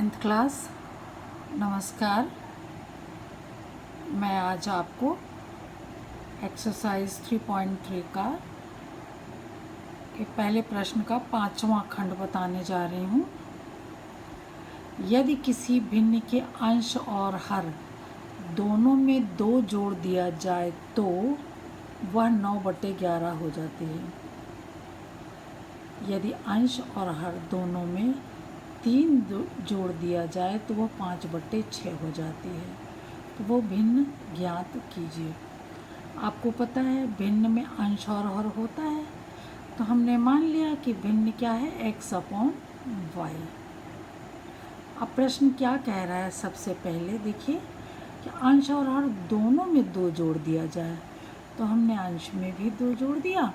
10th class. नमस्कार। मैं आज आपको एक्सरसाइज 3.3 का के पहले प्रश्न का 5वां खंड बताने जा रही हूँ। यदि किसी भिन्न के अंश और हर दोनों में 2 जोड़ दिया जाए तो वह 9/11 हो जाती है। यदि अंश और हर दोनों में 3 जोड़ दिया जाए तो वह 5/6 हो जाती है। तो वो भिन्न ज्ञात कीजिए। आपको पता है भिन्न में अंश और हर होता है, तो हमने मान लिया कि भिन्न क्या है, x/y। अब प्रश्न क्या कह रहा है, सबसे पहले देखिए कि अंश और हर दोनों में 2 जोड़ दिया जाए। तो हमने अंश में भी 2 जोड़ दिया,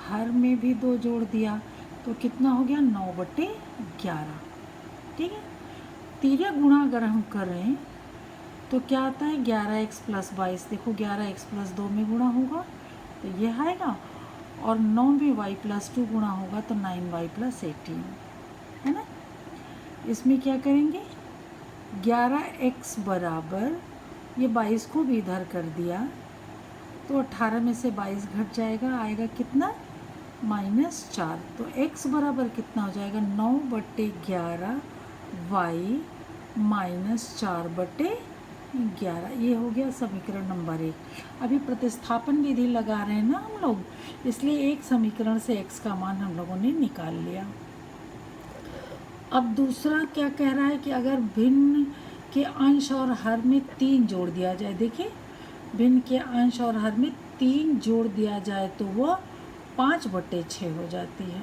हर में भी 2 जोड़ दिया, तो कितना हो गया, 9/11। ठीक है। तीसरा गुणा अगर हम करें तो क्या आता है, 11x + 22। देखो 11x + 2 में गुणा होगा तो ये आएगा, और 9 में y + 2 गुणा होगा तो 9y + 18, है ना। इसमें क्या करेंगे, 11x बराबर, ये 22 को भी इधर कर दिया तो 18 में से 22 घट जाएगा, आएगा कितना, -4। तो x बराबर कितना हो जाएगा, 9/11 y -4/11। ये हो गया समीकरण नंबर 1। अभी प्रतिस्थापन विधि लगा रहे हैं ना हम लोग, इसलिए एक समीकरण से x का मान हम लोगों ने निकाल लिया। अब दूसरा क्या कह रहा है कि अगर भिन्न के अंश और हर में 3 जोड़ दिया जाए। देखिए भिन्न के अंश और हर में 3 जोड़ दिया जाए तो वह 5/6 हो जाती है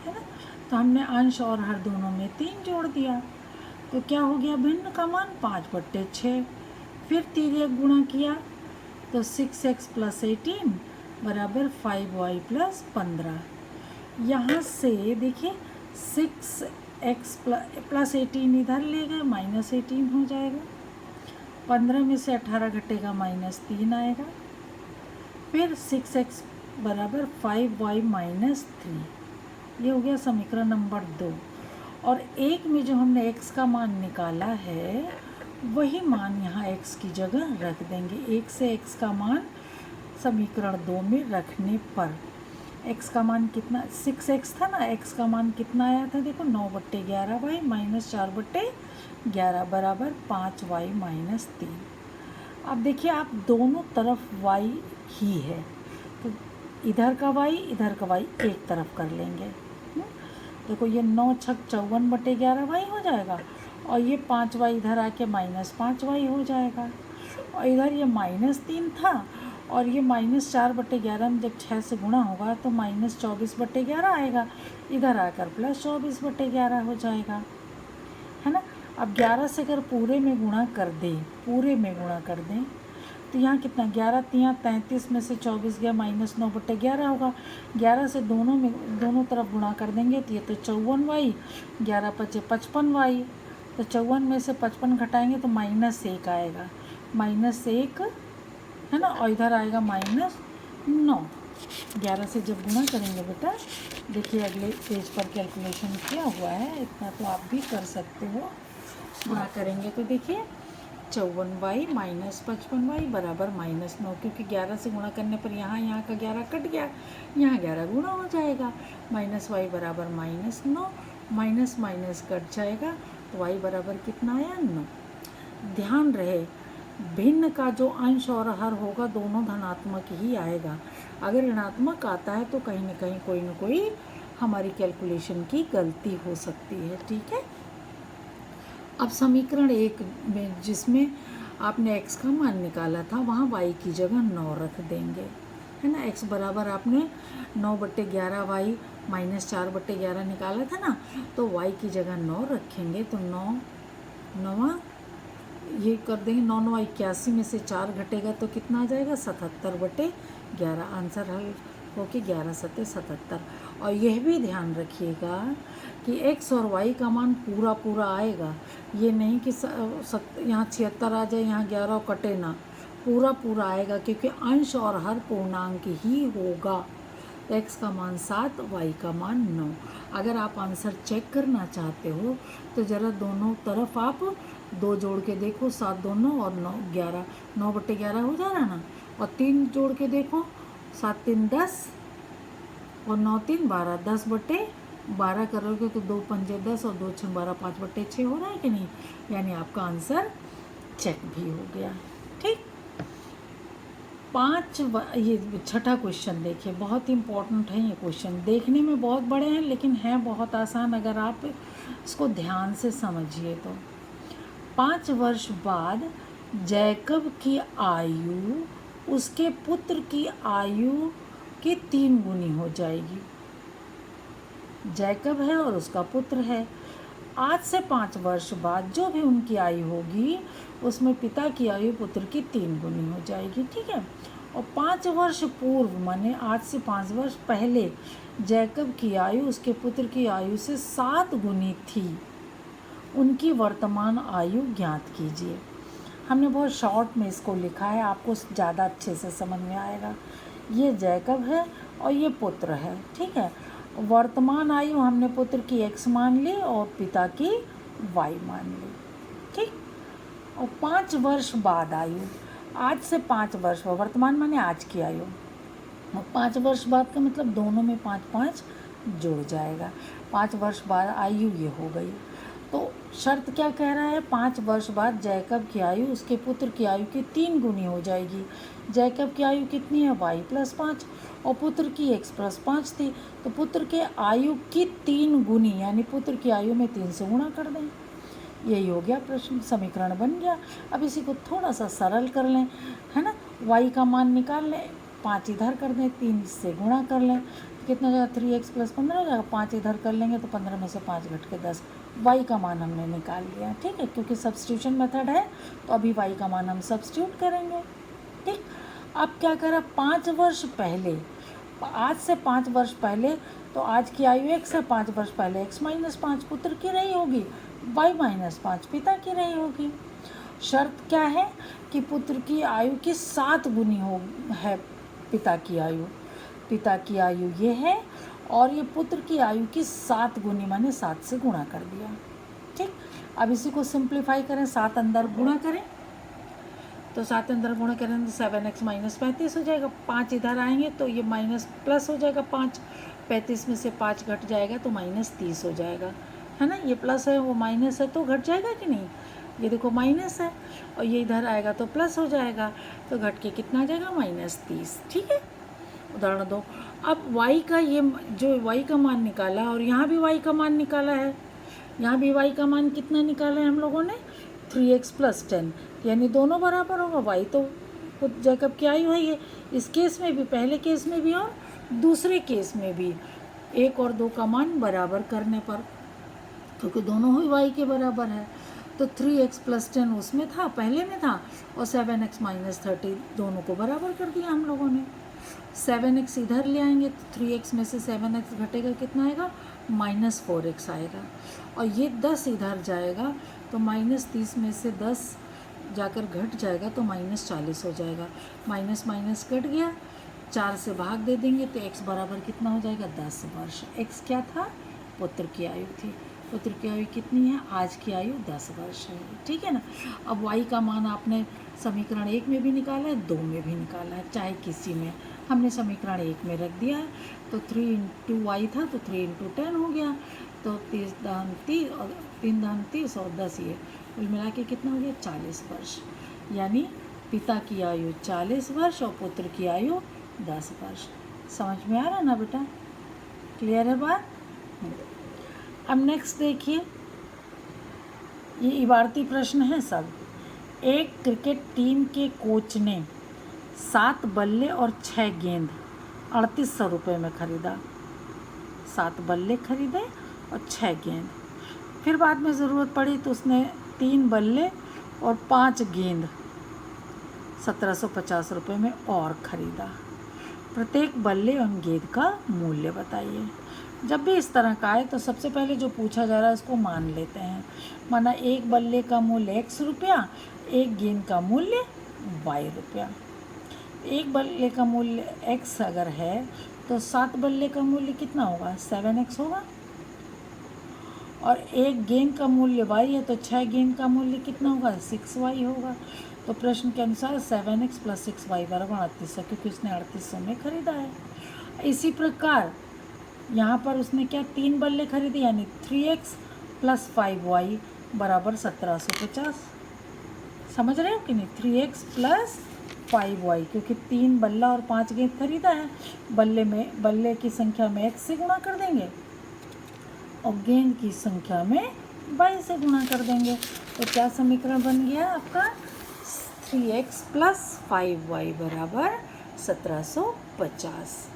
ना। तो हमने अंश और हर दोनों में 3 जोड़ दिया तो क्या हो गया, भिन्न का मान 5/6। फिर तीसरे गुणा किया तो 6x + 18 बराबर 5y + 15। यहाँ से देखिए 6x + 18 इधर ले गए, -18 हो जाएगा। 15 में से 18 घटेगा, -3 आएगा। फिर 6x बराबर 5y - 3। ये हो गया समीकरण नंबर 2। और एक में जो हमने x का मान निकाला है वही मान यहाँ x की जगह रख देंगे। 1 से x का मान समीकरण 2 में रखने पर x का मान कितना, 6x था ना, x का मान कितना आया था, देखो 9/11y -4/11 बराबर 5y - 3। अब देखिए आप दोनों तरफ y ही है तो इधर का y इधर का y एक तरफ कर लेंगे। देखो ये 9×6 = 54/11y हो जाएगा, और ये 5y इधर आके -5y हो जाएगा, और इधर ये -3 था, और ये -4/11 में जब 6 से गुणा होगा तो -24/11 आएगा, इधर आकर +24/11 हो जाएगा, है ना। अब 11 से अगर पूरे में गुणा कर दें तो यहाँ कितना, 11 × 33 में से 24 गया, -9/11 होगा। 11 से दोनों तरफ गुणा कर देंगे तो ये तो 54y, 11 × 5 = 55y। तो 54 में से 55 घटाएंगे तो -1 आएगा, -1 है ना, और इधर आएगा -9। 11 से जब गुणा करेंगे बेटा, देखिए अगले पेज पर कैलकुलेशन किया हुआ है, इतना तो आप भी कर सकते हो। गुणा करेंगे तो देखिए 54y - 55y बराबर -9, क्योंकि 11 से गुणा करने पर यहाँ का 11 कट गया, यहाँ 11 गुणा हो जाएगा, -y बराबर -9, माइनस माइनस कट जाएगा तो y बराबर कितना आया, 9। ध्यान रहे भिन्न का जो अंश और हर होगा दोनों धनात्मक ही आएगा। अगर ऋणात्मक आता है तो कहीं ना कहीं कोई ना कोई हमारी कैलकुलेशन की गलती हो सकती है। ठीक है। अब समीकरण 1 में जिसमें आपने x का मान निकाला था वहाँ y की जगह 9 रख देंगे, है ना। x बराबर आपने 9/11y -4/11 निकाला था ना, तो y की जगह 9 रखेंगे तो 9 9 ये कर देंगे, 9 9 81 में से 4 घटेगा तो कितना आ जाएगा, 77/11। आंसर हल होके 11 × 7 = 77। और यह भी ध्यान रखिएगा कि x और y का मान पूरा आएगा, ये नहीं कि यहाँ 76 आ जाए, यहाँ 11 कटे ना, पूरा आएगा, क्योंकि अंश और हर पूर्णांक ही होगा। x का मान 7, y का मान 9। अगर आप आंसर चेक करना चाहते हो तो ज़रा दोनों तरफ आप 2 जोड़ के देखो, 7 2 9 और 9 11, 9/11 हो जा रहा ना। और 3 जोड़ के देखो, 7 3 10 और 9 3 12, 10/12 करोगे तो 2 पंजे 10 और 2 6 12, 5/6 हो रहा है कि नहीं। यानी आपका आंसर चेक भी हो गया। ठीक, ये छठा क्वेश्चन देखिए, बहुत इम्पोर्टेंट है ये क्वेश्चन। देखने में बहुत बड़े हैं लेकिन हैं बहुत आसान अगर आप इसको ध्यान से समझिए तो। 5 वर्ष बाद जैकब की आयु उसके पुत्र की आयु की 3 गुनी हो जाएगी। जैकब है और उसका पुत्र है। आज से 5 वर्ष बाद जो भी उनकी आयु होगी उसमें पिता की आयु पुत्र की 3 गुनी हो जाएगी। ठीक है। और 5 वर्ष पूर्व माने आज से 5 वर्ष पहले जैकब की आयु उसके पुत्र की आयु से 7 गुनी थी। उनकी वर्तमान आयु ज्ञात कीजिए। हमने बहुत शॉर्ट में इसको लिखा है, आपको ज़्यादा अच्छे से समझ में आएगा। ये जैकब है और ये पुत्र है। ठीक है। वर्तमान आयु हमने पुत्र की x मान ली और पिता की y मान ली। ठीक। और 5 वर्ष बाद आयु, आज से 5 वर्ष, वर्तमान माने आज की आयु, और 5 वर्ष बाद का मतलब दोनों में 5 5 जुड़ जाएगा। 5 वर्ष बाद आयु ये हो गई। तो शर्त क्या कह रहा है, 5 वर्ष बाद जैकब की आयु उसके पुत्र की आयु की 3 गुनी हो जाएगी। जैकब की आयु कितनी है, y + 5 और पुत्र की x + 5 थी, तो पुत्र के आयु की 3 गुनी यानी पुत्र की आयु में 3 से गुणा कर दें। यही हो गया प्रश्न, समीकरण बन गया। अब इसी को थोड़ा सा सरल कर लें, है ना। y का मान निकाल लें, 5 इधर कर दें, 3 से गुणा कर लें, कितना हो जाएगा 3x + 15 हो जाएगा। 5 इधर कर लेंगे तो 15 में से 5 घट के 10, y का मान हमने निकाल लिया। ठीक है, क्योंकि सब्स्टिट्यूशन मेथड है तो अभी y का मान हम सब्स्टिट्यूट करेंगे। ठीक। अब क्या करा, 5 वर्ष पहले, आज से 5 वर्ष पहले, तो आज की आयु x है, 5 वर्ष पहले x - 5 पुत्र की रही होगी, y - 5 पिता की रही होगी। शर्त क्या है कि पुत्र की आयु की 7 गुनी है पिता की आयु। पिता की आयु ये है और ये पुत्र की आयु की 7 गुनी माने 7 से गुणा कर दिया। ठीक। अब इसी को सिंप्लीफाई करें, 7 अंदर गुणा करें तो 7 अंदर गुणा करें तो 7x - 35 हो जाएगा। 5 इधर आएंगे तो ये माइनस प्लस हो जाएगा, 5 35 में से 5 घट जाएगा तो -30 हो जाएगा, है ना। ये प्लस है वो माइनस है तो घट जाएगा कि नहीं, ये देखो माइनस है और ये इधर आएगा तो प्लस हो जाएगा, तो घट के कितना आ जाएगा -30। ठीक है। उदाहरण 2, अब y का ये जो y का मान निकाला और यहाँ भी y का मान निकाला है, यहाँ भी y का मान कितना निकाला है हम लोगों ने, 3x + 10, यानी दोनों बराबर होगा। y तो जैकब की आयु है ये, इस केस में भी, पहले केस में भी और दूसरे केस में भी, 1 और 2 का मान बराबर करने पर, क्योंकि दोनों ही y के बराबर है, तो 3x + 10 उसमें था, पहले में था, और 7x - 30 दोनों को बराबर कर दिया हम लोगों ने। 7x इधर ले आएंगे तो 3x में से 7x घटेगा, कितना आएगा -4x आएगा, और ये 10 इधर जाएगा तो -30 में से 10 जाकर घट जाएगा तो -40 हो जाएगा। माइनस माइनस कट गया, 4 से भाग दे देंगे तो x बराबर कितना हो जाएगा 10 वर्ष। x क्या था, पुत्र की आयु थी। पुत्र की आयु कितनी है, आज की आयु 10 वर्ष है। ठीक है ना। अब y का मान आपने समीकरण 1 में भी निकाला है, 2 में भी निकाला है, चाहे किसी में, हमने समीकरण 1 में रख दिया है। तो 3 × y था तो 3 × 10 हो गया, तो 30 दान 30 और 3 दान 30 और 10, ये कुल मिला के कितना हो गया 40 वर्ष। यानी पिता की आयु 40 वर्ष और पुत्र की आयु 10 वर्ष। समझ में आ रहा ना बेटा, क्लियर है बात। अब नेक्स्ट देखिए, ये इबारती प्रश्न है सब। एक क्रिकेट टीम के कोच ने 7 बल्ले और 6 गेंद 3800 रुपये में ख़रीदा। 7 बल्ले खरीदे और 6 गेंद, फिर बाद में ज़रूरत पड़ी तो उसने 3 बल्ले और 5 गेंद 1750 रुपये में और ख़रीदा। प्रत्येक बल्ले और गेंद का मूल्य बताइए। जब भी इस तरह का आए तो सबसे पहले जो पूछा जा रहा है उसको मान लेते हैं। माना एक बल्ले का मूल्य x रुपया, एक गेंद का मूल्य y रुपया। एक बल्ले का मूल्य x अगर है तो 7 बल्ले का मूल्य कितना होगा, 7x होगा। और एक गेंद का मूल्य y है, तो 6 गेंद का मूल्य कितना होगा, 6y होगा। तो प्रश्न के अनुसार 7x + 6y बराबर 3800, क्योंकि उसने 3800 में खरीदा है। इसी प्रकार यहाँ पर उसने क्या 3 बल्ले खरीदे, यानी 3x + 5y बराबर 1750। समझ रहे हो कि नहीं, 3x + 5y, क्योंकि 3 बल्ला और 5 गेंद खरीदा है। बल्ले की संख्या में x से गुणा कर देंगे और गेंद की संख्या में y से गुणा कर देंगे। तो क्या समीकरण बन गया आपका, 3x + 5y बराबर 1750।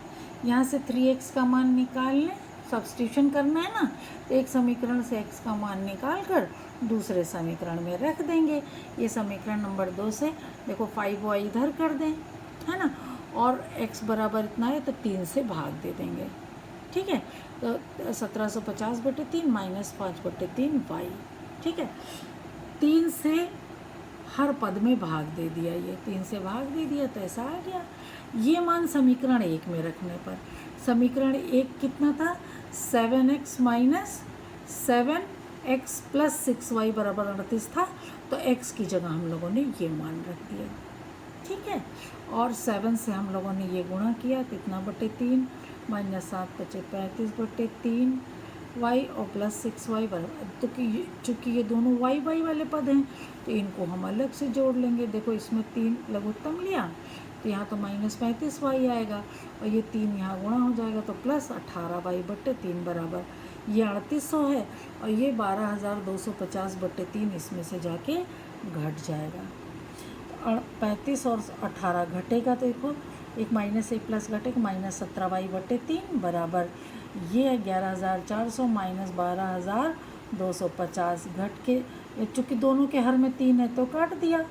यहाँ से 3x का मान निकाल लें, सब्स्टिट्यूशन करना है ना, तो एक समीकरण से x का मान निकाल कर दूसरे समीकरण में रख देंगे। ये समीकरण नंबर 2 से देखो 5y इधर कर दें, है ना, और x बराबर इतना है तो 3 से भाग दे देंगे। ठीक है, तो 1750/3 - 5/3 y। ठीक है, 3 से हर पद में भाग दे दिया, ये 3 से भाग दे दिया तो ऐसा आ गया। ये मान समीकरण 1 में रखने पर, समीकरण 1 कितना था, 7x - 7x + 6y बराबर 38 था। तो x की जगह हम लोगों ने ये मान रख दिया। ठीक है, और 7 से हम लोगों ने ये गुणा किया, कितना /3 - 7 × 35/3 y और +6y बराबर, तो चूँकि ये दोनों y वाले पद हैं तो इनको हम अलग से जोड़ लेंगे। देखो इसमें 3 लघुत्तम लिया तो यहाँ तो -35y आएगा, और ये 3 यहाँ गुणा हो जाएगा तो +18y/3 बराबर, ये 3800 है और ये 12250/3 इसमें से जाके घट जाएगा। 35 और 18 घटेगा तो देखो एक -1 प्लस घटेगा, -17y/3 बराबर, ये 11400 - 12250 घट के, चूँकि दोनों के हर में 3 है तो काट दिया।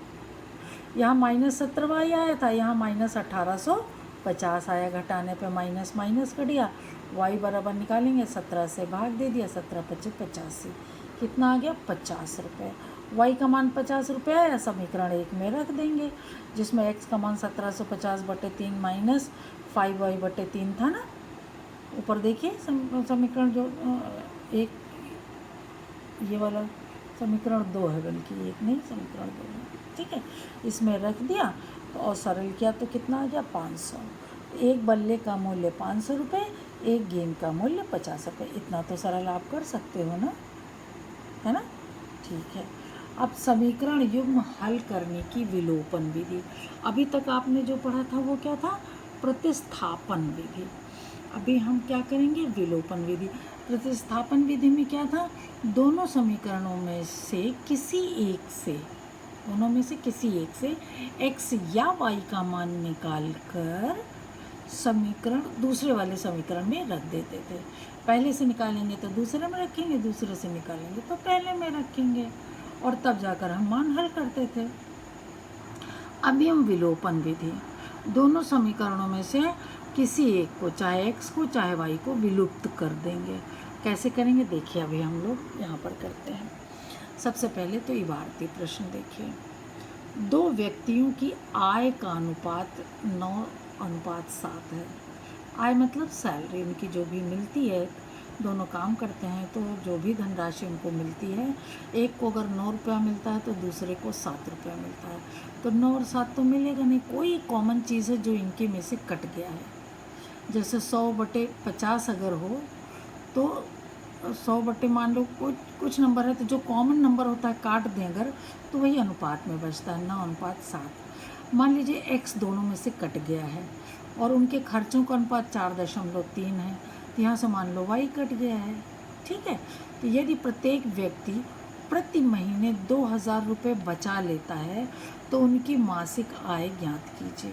यहाँ -17y आया था, यहाँ -1850 आया, घटाने पे माइनस कट गया। y बराबर निकालेंगे, 17 से भाग दे दिया, 17 × 25 = 85, कितना आ गया, 50 रुपये। y का मान 50 रुपये आया, समीकरण 1 में रख देंगे, जिसमें x का मान 1750/3 - 5y/3 था ना। ऊपर देखिए समीकरण जो एक, ये वाला समीकरण 2 है, बल्कि एक नहीं, समीकरण 2 है। ठीक है, इसमें रख दिया तो और सरल किया तो कितना आ गया, 500। एक बल्ले का मूल्य 500 रुपये, एक गेंद का मूल्य 50 रुपये। इतना तो सरल आप कर सकते हो ना, है ना। ठीक है, अब समीकरण युग्म हल करने की विलोपन विधि। अभी तक आपने जो पढ़ा था वो क्या था, प्रतिस्थापन विधि। अभी हम क्या करेंगे, विलोपन विधि। प्रतिस्थापन विधि में क्या था, दोनों समीकरणों में से किसी एक से x या y का मान निकाल कर समीकरण दूसरे वाले समीकरण में रख देते थे। पहले से निकालेंगे तो दूसरे में रखेंगे, दूसरे से निकालेंगे तो पहले में रखेंगे, और तब जाकर हम मान हल करते थे। अभी हम विलोपन विधि, दोनों समीकरणों में से किसी एक को, चाहे x को चाहे y को, विलुप्त कर देंगे। कैसे करेंगे देखिए, अभी हम लोग यहाँ पर करते हैं। सबसे पहले तो इबारती प्रश्न देखिए, दो व्यक्तियों की आय का अनुपात 9:7 है। आय मतलब सैलरी उनकी जो भी मिलती है, दोनों काम करते हैं तो जो भी धनराशि उनको मिलती है, एक को अगर 9 रुपया मिलता है तो दूसरे को 7 रुपया मिलता है, तो 9 और 7 तो मिलेगा नहीं, कोई कॉमन चीज़ है जो इनके में से कट गया है। जैसे 100/50 अगर हो तो 100 मान लो कुछ नंबर है तो जो कॉमन नंबर होता है काट दें अगर, तो वही अनुपात में बचता है, 9:7। मान लीजिए x दोनों में से कट गया है और उनके खर्चों का अनुपात 4.3 है, तो यहाँ से मान लो y कट गया है। ठीक है, तो यदि प्रत्येक व्यक्ति प्रति महीने 2000 रुपये बचा लेता है तो उनकी मासिक आय ज्ञात कीजिए,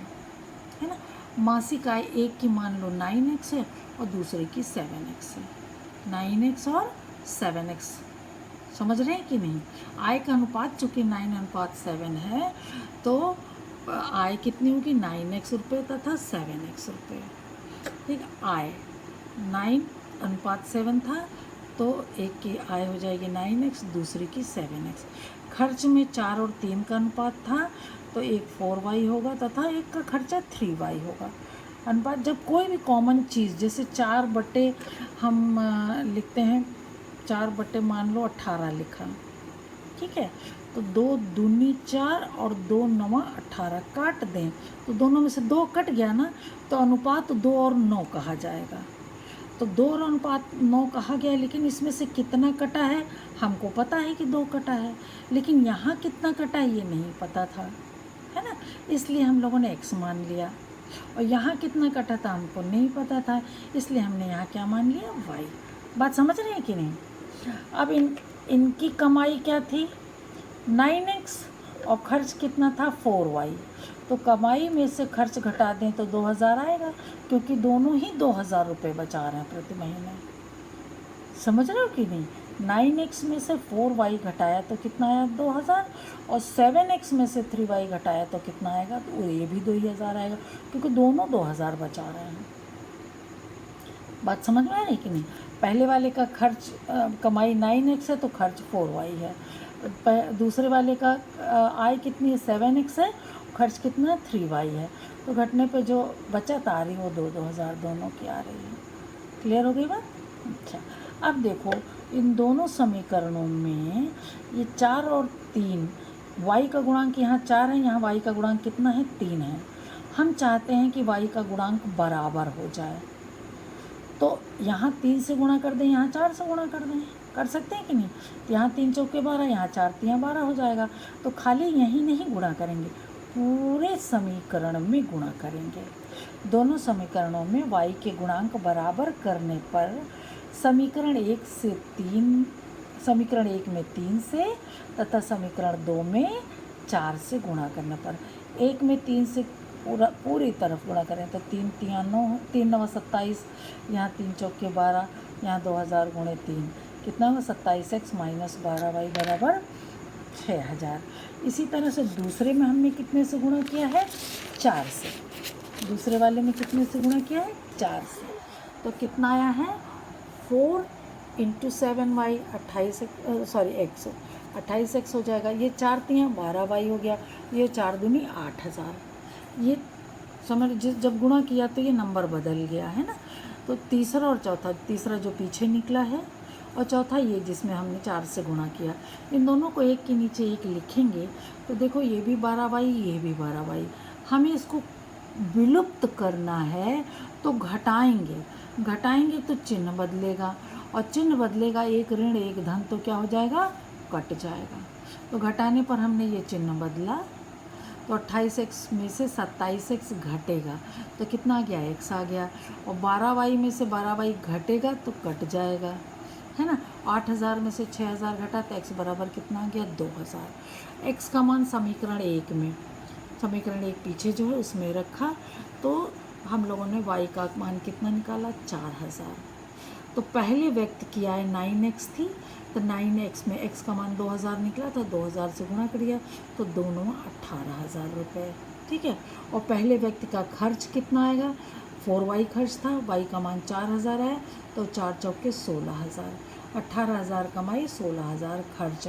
है ना। मासिक आय एक की मान लो 9x है और दूसरे की 7x है, 9x और 7x, समझ रहे हैं कि नहीं। आय का अनुपात चूँकि 9:7 है तो आय कितनी होगी, 9x रुपये तथा 7x रुपये। ठीक है, आय 9:7 था तो एक की आय हो जाएगी 9x, दूसरी की 7x। खर्च में 4 और 3 का अनुपात था तो एक 4y होगा तथा एक का खर्चा 3y होगा। अनुपात जब कोई भी कॉमन चीज़, जैसे 4 बटे हम लिखते हैं, 4 बटे मान लो 18 लिखा, ठीक है, तो 2 दूनी 4 और 2 नवा 18 काट दें तो दोनों में से 2 कट गया ना, तो अनुपात 2 और 9 कहा जाएगा। तो 2 और अनुपात 9 कहा गया, लेकिन इसमें से कितना कटा है हमको पता है कि 2 कटा है, लेकिन यहाँ कितना कटा है ये नहीं पता था, है ना, इसलिए हम लोगों ने x मान लिया। और यहाँ कितना कटा था हमको नहीं पता था, इसलिए हमने यहाँ क्या मान लिया, y। बात समझ रहे हैं कि नहीं? अब इनकी कमाई क्या थी 9x और खर्च कितना था 4y, तो कमाई में से खर्च घटा दें तो 2000 आएगा, क्योंकि दोनों ही 2000 रुपये बचा रहे हैं प्रति महीने। समझ रहे हो कि नहीं? 9x में से 4y घटाया तो कितना आया 2000, और 7x में से 3y घटाया तो कितना आएगा, तो ये भी 2000 आएगा, क्योंकि दोनों 2000 बचा रहे हैं। बात समझ में आ रही कि नहीं? पहले वाले का खर्च कमाई 9x है तो खर्च 4y है, दूसरे वाले का आय कितनी है 7x है, खर्च कितना है 3y है, तो घटने पे जो बचत आ रही है वो 2000 दोनों की आ रही है। क्लियर हो गई बात? अच्छा, अब देखो इन दोनों समीकरणों में ये 4 और 3, y का गुणांक यहाँ 4 है, यहाँ y का गुणांक कितना है 3 है। हम चाहते हैं कि y का गुणांक बराबर हो जाए, तो यहाँ 3 से गुणा कर दें, यहाँ 4 से गुणा कर दें, कर सकते हैं कि नहीं? तो यहाँ 3 चौके 12, यहाँ 4 तियाँ 12 हो जाएगा। तो खाली यहीं नहीं गुणा करेंगे, पूरे समीकरण में गुणा करेंगे। दोनों समीकरणों में y के गुणांक बराबर करने पर समीकरण 1 से 3, समीकरण 1 में 3 से तथा समीकरण 2 में 4 से गुणा करने पर, 1 में 3 से पूरी तरफ गुणा करें तो 3 तियाँ 9, 3 9 27, यहाँ 3 चौके 12, यहाँ 2000 गुणे 3 कितना हुआ 27x माइनस 12y बराबर 6000। इसी तरह से दूसरे में हमने कितने से गुणा किया है 4 से, दूसरे वाले में कितने से गुणा किया है 4 से, तो कितना आया है 4 × 7y 28x हो जाएगा, ये 4 तियाँ 12y हो गया, ये 4 दूनी 8000। ये समझ जब गुणा किया तो ये नंबर बदल गया है ना, तो तीसरा और चौथा, तीसरा जो पीछे निकला है और चौथा ये जिसमें हमने 4 से गुणा किया, इन दोनों को एक के नीचे एक लिखेंगे तो देखो ये भी 12y ये भी 12y, हमें इसको विलुप्त करना है तो घटाएंगे तो चिन्ह बदलेगा, और चिन्ह बदलेगा, एक ऋण एक धन, तो क्या हो जाएगा कट जाएगा। तो घटाने पर हमने ये चिन्ह बदला, तो 28x में से 27x घटेगा तो कितना आ गया x आ गया, और 12y में से 12y घटेगा तो कट जाएगा, है ना। 8000 में से 6000 घटा तो x बराबर कितना आ गया 2000। x का मान समीकरण 1 में, समीकरण 1 पीछे जो है उसमें रखा, तो हम लोगों ने y का मान कितना निकाला 4000। तो पहले व्यक्त किया है 9x थी, तो 9x में x का मान 2000 निकला, तो 2000 से गुणा करिए तो दोनों 18000 रुपये, ठीक है। और पहले व्यक्ति का खर्च कितना आएगा 4y खर्च था, y का मान 4000 है, तो 4 चौके 16000, 18000 कमाई 16000 खर्च,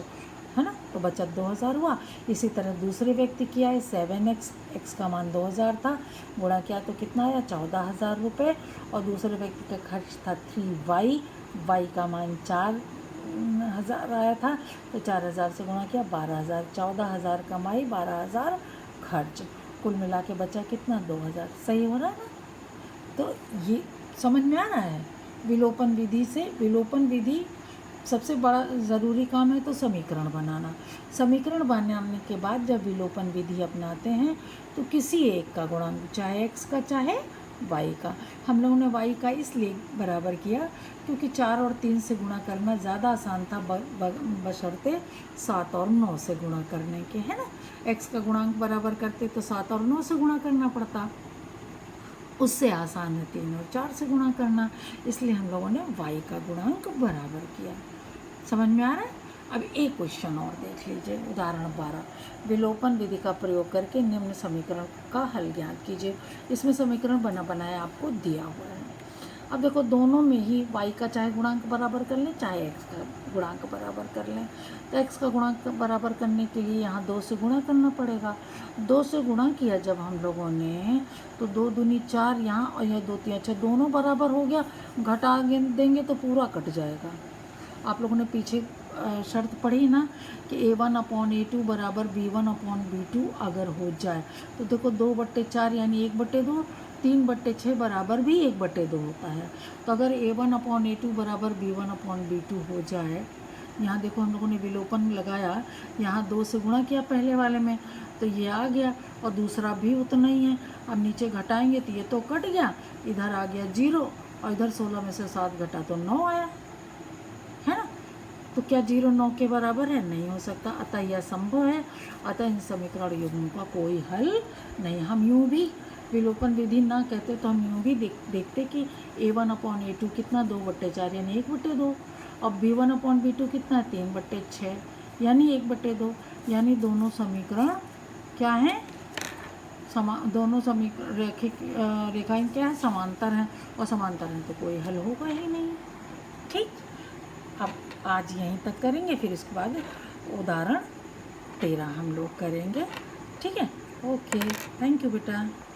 है ना, तो बचत 2000 हुआ। इसी तरह दूसरे व्यक्ति किया है 7x, x का मान 2000 था, गुणा किया तो कितना आया 14000 रुपये, और दूसरे व्यक्ति का खर्च था 3y, y का मान 4000 आया था, तो 4000 से गुणा किया 12000, 14000 कमाई 12000 खर्च, कुल मिला के बचा कितना 2000। सही हो रहा है ना? तो ये समझ में आ रहा है। विलोपन विधि से, विलोपन विधि सबसे बड़ा ज़रूरी काम है तो समीकरण बनाना। समीकरण बनाने के बाद जब विलोपन विधि अपनाते हैं तो किसी एक का गुणांक, चाहे x का चाहे y का, हम लोगों ने y का इसलिए बराबर किया क्योंकि 4 और 3 से गुणा करना ज़्यादा आसान था, बशर्ते 7 और 9 से गुणा करने के, है ना। x का गुणांक बराबर करते तो 7 और 9 से गुणा करना पड़ता, उससे आसान है 3 और 4 से गुणा करना, इसलिए हम लोगों ने y का गुणांक बराबर किया। समझ में आ रहा है? अब एक क्वेश्चन और देख लीजिए, उदाहरण 12, विलोपन विधि का प्रयोग करके निम्न समीकरण का हल ज्ञात कीजिए। इसमें समीकरण बनाया आपको दिया हुआ है। अब देखो दोनों में ही y का चाहे गुणांक बराबर कर लें चाहे x का गुणांक बराबर कर लें। तो x का गुणांक बराबर करने के लिए यहाँ 2 से गुणा करना पड़ेगा। 2 से गुणा किया जब हम लोगों ने तो 2 दूनी 4 यहाँ और यह 2 3 अच्छा दोनों बराबर हो गया। घटा देंगे तो पूरा कट जाएगा। आप लोगों ने पीछे शर्त पढ़ी ना कि a1/a2 बराबर b1/b2 अगर हो जाए तो देखो 2/4 यानी 1/2, 3/6 बराबर भी 1/2 होता है। तो अगर a1/a2 बराबर b1/b2 हो जाए, यहाँ देखो हम लोगों ने विलोपन लगाया, यहाँ 2 से गुणा किया पहले वाले में तो ये आ गया और दूसरा भी उतना ही है। अब नीचे घटाएंगे तो ये तो कट गया, इधर आ गया 0 और इधर 16 में से 7 घटा तो 9 आया, है ना। तो क्या 0 9 के बराबर है? नहीं हो सकता, अतः यह संभव है। अतः इन समीकरण युग्मों का कोई हल नहीं। हम यूँ भी विलोपन विधि ना कहते तो हम यूँ भी देखते कि a1/a2 कितना 2/4 यानी 1/2 और b1/b2 कितना 3/6 यानी 1/2 यानी दोनों समीकरण क्या हैं? दोनों समीकरण रेखाएं क्या है? समांतर हैं और समांतर हैं तो कोई हल होगा ही नहीं। ठीक, अब आज यहीं तक करेंगे, फिर इसके बाद उदाहरण 13 हम लोग करेंगे। ठीक है, ओके, थैंक यू बेटा।